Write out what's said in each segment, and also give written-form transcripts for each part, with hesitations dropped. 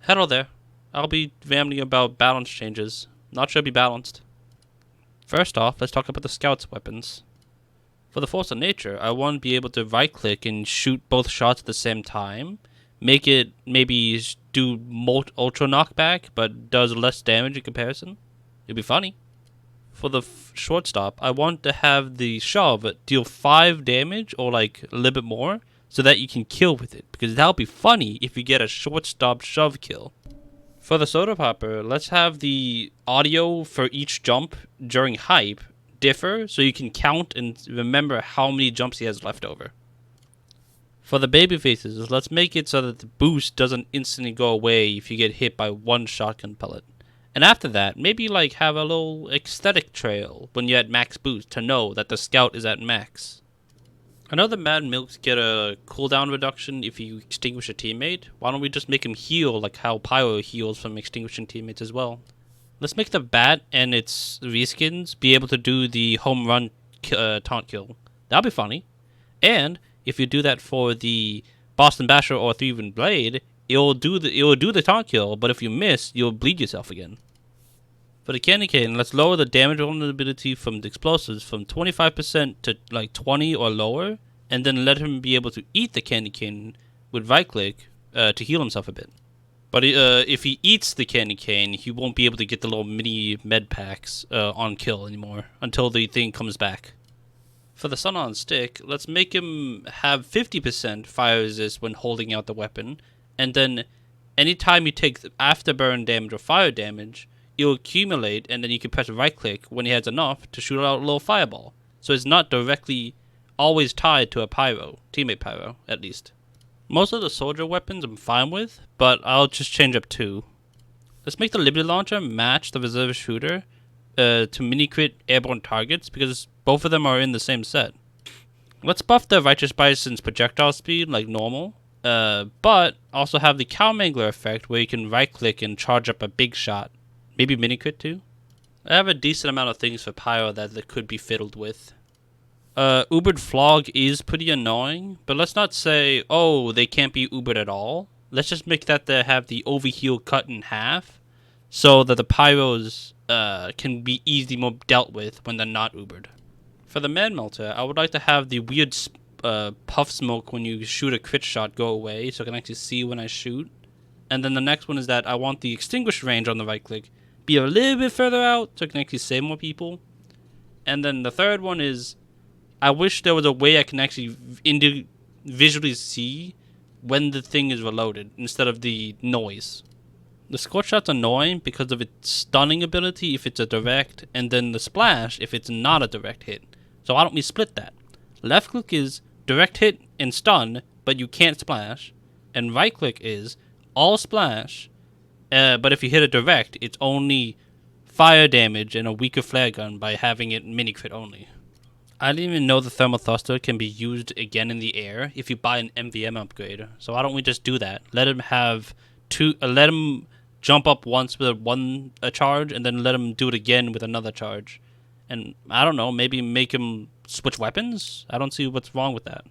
Hello there. I'll be rambling about balance changes. Not sure it'll be balanced. First off, let's talk about the scout's weapons. For the force of nature, I want to be able to right click and shoot both shots at the same time. Make it maybe do ultra knockback, but does less damage in comparison. It'd be funny. For the shortstop, I want to have the shove deal 5 damage or like a little bit more, so that you can kill with it, because that'll be funny if you get a shortstop shove kill. For the soda popper, let's have the audio for each jump during hype differ so you can count and remember how many jumps he has left over. For the baby faces, let's make it so that the boost doesn't instantly go away if you get hit by one shotgun pellet. And after that, maybe like have a little aesthetic trail when you're at max boost to know that the scout is at max. I know the Mad Milks get a cooldown reduction if you extinguish a teammate. Why don't we just make him heal like how Pyro heals from extinguishing teammates as well? Let's make the Bat and its reskins be able to do the home run taunt kill. That'll be funny. And if you do that for the Boston Basher or Thieving Blade, it'll do the taunt kill, but if you miss, you'll bleed yourself again. For the candy cane, let's lower the damage vulnerability from the explosives from 25% to like 20 or lower, and then let him be able to eat the candy cane with right click to heal himself a bit. But if he eats the candy cane, he won't be able to get the little mini med packs on kill anymore until the thing comes back. For the Sun on Stick, let's make him have 50% fire resist when holding out the weapon, and then anytime you take afterburn damage or fire damage, it'll accumulate, and then you can press right click when he has enough to shoot out a little fireball. So it's not directly always tied to a Pyro, teammate Pyro, at least. Most of the soldier weapons I'm fine with, but I'll just change up 2. Let's make the Liberty Launcher match the Reserve Shooter to mini-crit airborne targets, because both of them are in the same set. Let's buff the Righteous Bison's projectile speed like normal, but also have the Cow Mangler effect where you can right click and charge up a big shot. Maybe mini crit too? I have a decent amount of things for Pyro that could be fiddled with. Ubered Flog is pretty annoying, but let's not say, oh, they can't be Ubered at all. Let's just make that they have the overheal cut in half, so that the Pyros can be easily dealt with when they're not Ubered. For the Man Melter, I would like to have the weird puff smoke when you shoot a crit shot go away, so I can actually see when I shoot. And then the next one is that I want the extinguish range on the right click be a little bit further out so I can actually save more people. And then the third one is I wish there was a way I can actually visually see when the thing is reloaded instead of the noise. The Scorch Shot's annoying because of its stunning ability if it's a direct, and then the splash if it's not a direct hit. So why don't we split that? Left click is direct hit and stun, but you can't splash. And right click is all splash, but if you hit a direct, it's only fire damage and a weaker flare gun by having it mini crit only. I didn't even know the thermal thruster can be used again in the air if you buy an MVM upgrade. So why don't we just do that? Let him have let him jump up once with a charge, and then let him do it again with another charge. And I don't know, maybe make him switch weapons? I don't see what's wrong with that.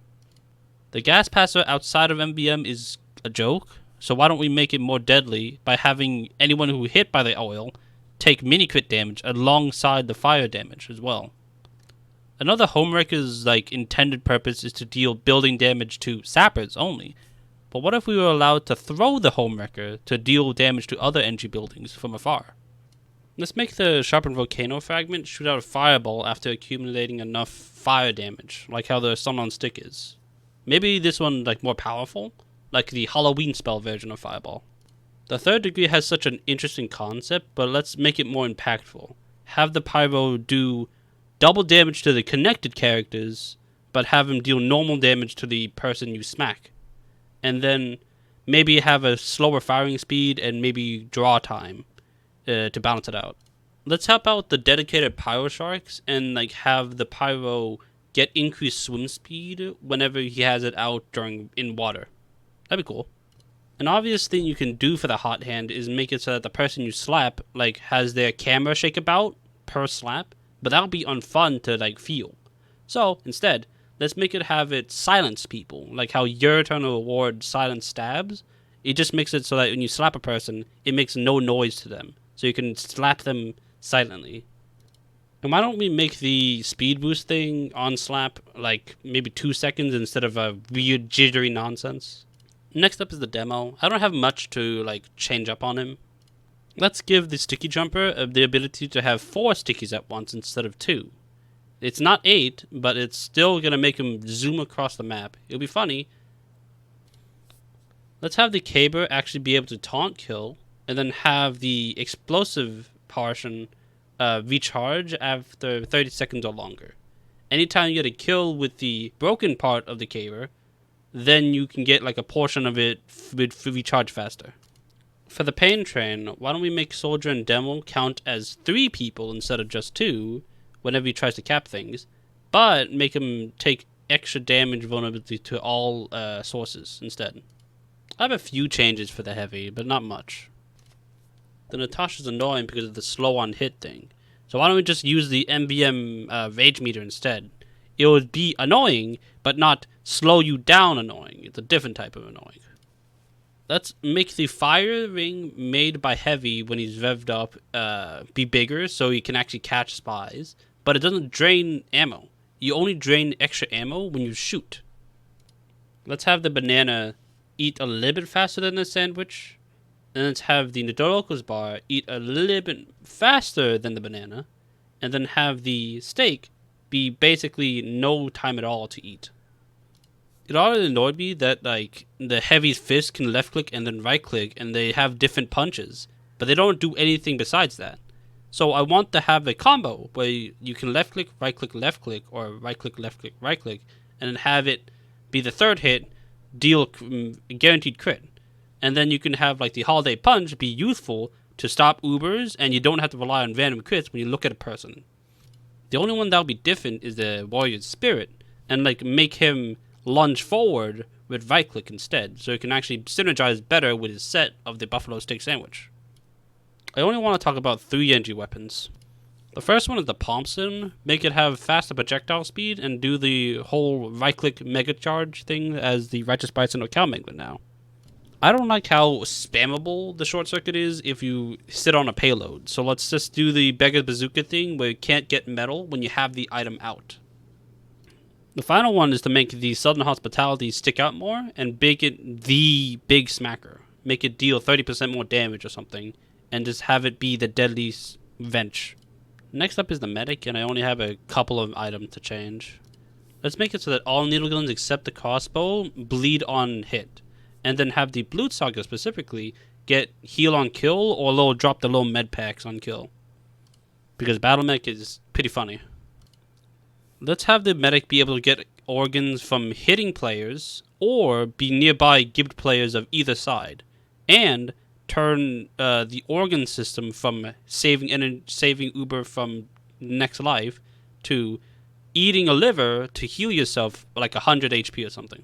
The gas passer outside of MVM is a joke. So why don't we make it more deadly by having anyone who hit by the oil take mini crit damage alongside the fire damage as well. Another Homewrecker's like intended purpose is to deal building damage to sappers only. But what if we were allowed to throw the Homewrecker to deal damage to other NG buildings from afar? Let's make the sharpened volcano fragment shoot out a fireball after accumulating enough fire damage, like how the Sun on Stick is. Maybe this one like more powerful, like the Halloween spell version of Fireball. The third degree has such an interesting concept, but let's make it more impactful. Have the Pyro do double damage to the connected characters, but have him deal normal damage to the person you smack. And then maybe have a slower firing speed and maybe draw time to balance it out. Let's help out the dedicated Pyro Sharks and like have the Pyro get increased swim speed whenever he has it out in water. That'd be cool. An obvious thing you can do for the hot hand is make it so that the person you slap like has their camera shake about per slap, but that'll be unfun to like feel. So instead, let's make it have it silence people, like how your eternal reward silence stabs. It just makes it so that when you slap a person, it makes no noise to them. So you can slap them silently. And why don't we make the speed boost thing on slap like maybe 2 seconds instead of a weird jittery nonsense? Next up is the demo. I don't have much to like change up on him. Let's give the sticky jumper the ability to have 4 stickies at once instead of 2. It's not 8, but it's still going to make him zoom across the map. It'll be funny. Let's have the caber actually be able to taunt kill, and then have the explosive portion recharge after 30 seconds or longer. Anytime you get a kill with the broken part of the caber, then you can get like a portion of it with recharge faster. For the pain train, why don't we make Soldier and Demo count as 3 people instead of just 2 whenever he tries to cap things, but make him take extra damage vulnerability to all sources instead. I have a few changes for the heavy, but not much. The Natasha's annoying because of the slow on hit thing. So why don't we just use the MVM rage meter instead? It would be annoying, but not slow you down annoying. It's a different type of annoying. Let's make the fire ring made by heavy when he's revved up be bigger so he can actually catch spies. But it doesn't drain ammo. You only drain extra ammo when you shoot. Let's have the banana eat a little bit faster than the sandwich. And let's have the Nidorocos bar eat a little bit faster than the banana. And then have the steak be basically no time at all to eat. It already annoyed me that like the heavy fist can left click and then right click and they have different punches. But they don't do anything besides that. So I want to have a combo where you can left click, left click, or right click, right click, and then have it be the third hit, deal guaranteed crit. And then you can have like the holiday punch be useful to stop Ubers, and you don't have to rely on random crits when you look at a person. The only one that'll be different is the warrior's spirit, and like make him lunge forward with right click instead, so it can actually synergize better with his set of the buffalo steak sandwich. I only want to talk about 3 energy weapons. The first one is the Thompson. Make it have faster projectile speed and do the whole right-click mega charge thing as the Righteous Bison or Cow Mangler now. I don't like how spammable the short circuit is if you sit on a payload. So let's just do the Beggar Bazooka thing where you can't get metal when you have the item out. The final one is to make the Southern Hospitality stick out more and make it the big smacker. Make it deal 30% more damage or something. And just have it be the deadly Vench. Next up is the medic, and I only have a couple of items to change. Let's make it so that all needle guns except the crossbow bleed on hit. And then have the Blutsauger specifically get heal on kill or drop the low med packs on kill. Because battle mech is pretty funny. Let's have the medic be able to get organs from hitting players or be nearby gibbed players of either side. And turn the organ system from saving Uber from next life to eating a liver to heal yourself like 100 HP or something.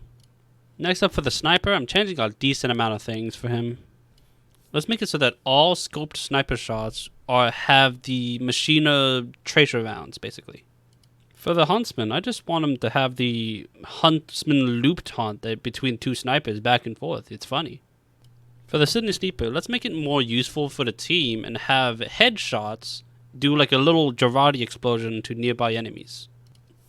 Next up for the sniper, I'm changing a decent amount of things for him. Let's make it so that all scoped sniper shots have the Machina tracer rounds, basically. For the huntsman, I just want him to have the huntsman loop taunt between 2 snipers back and forth. It's funny. For the Sydney Sleeper, let's make it more useful for the team and have headshots do like a little Girardi explosion to nearby enemies.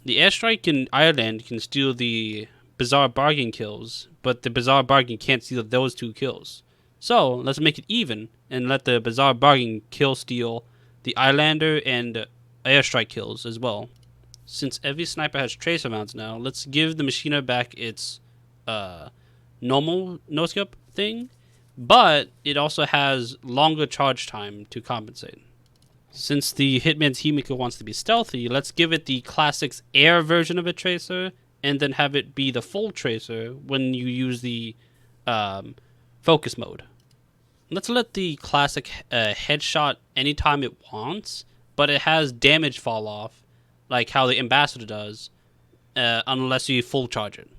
The airstrike in Ireland can steal the Bizarre Bargain kills, but the Bizarre Bargain can't steal those 2 kills. So let's make it even and let the Bizarre Bargain kill steal the Islander and airstrike kills as well. Since every sniper has tracer rounds now, let's give the Machina back its normal no-scope thing. But it also has longer charge time to compensate. Since the Hitman's Heatmaker wants to be stealthy, let's give it the classic's air version of a tracer, and then have it be the full tracer when you use the focus mode. Let's let the classic headshot anytime it wants, but it has damage fall off, like how the Ambassador does, unless you full charge it.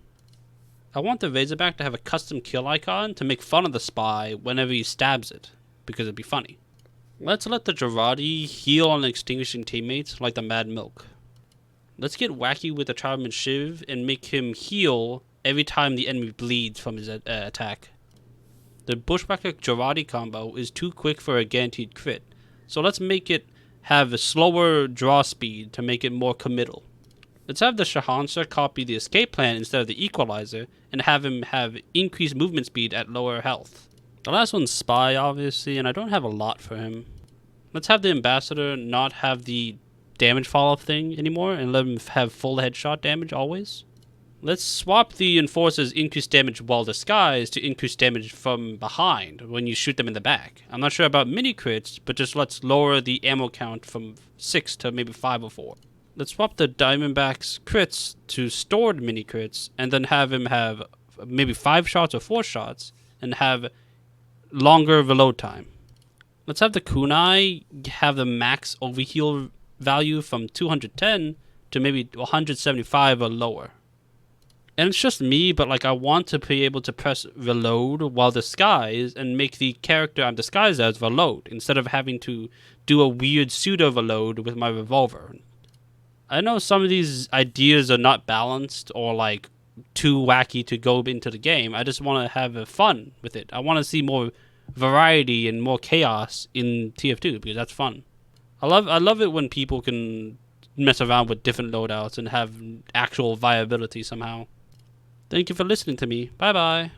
I want the Razorback to have a custom kill icon to make fun of the spy whenever he stabs it, because it'd be funny. Let's let the Girardi heal on extinguishing teammates like the Mad Milk. Let's get wacky with the Charmin Shiv and make him heal every time the enemy bleeds from his attack. The Bushwhacker Girardi combo is too quick for a guaranteed crit, so let's make it have a slower draw speed to make it more committal. Let's have the Shahansa copy the escape plan instead of the equalizer, and have him have increased movement speed at lower health. The last one's Spy, obviously, and I don't have a lot for him. Let's have the Ambassador not have the damage fall-off thing anymore, and let him have full headshot damage always. Let's swap the Enforcer's increased damage while disguised to increased damage from behind when you shoot them in the back. I'm not sure about mini crits, but just let's lower the ammo count from 6 to maybe 5 or 4. Let's swap the Diamondback's crits to stored mini crits, and then have him have maybe 5 shots or 4 shots, and have longer reload time. Let's have the Kunai have the max overheal value from 210 to maybe 175 or lower. And it's just me, but like I want to be able to press reload while disguised and make the character I'm disguised as reload instead of having to do a weird pseudo reload with my revolver. I know some of these ideas are not balanced or like too wacky to go into the game. I just want to have fun with it. I want to see more variety and more chaos in Tf2 because that's fun. I love it when people can mess around with different loadouts and have actual viability somehow. Thank you for listening to me. Bye bye.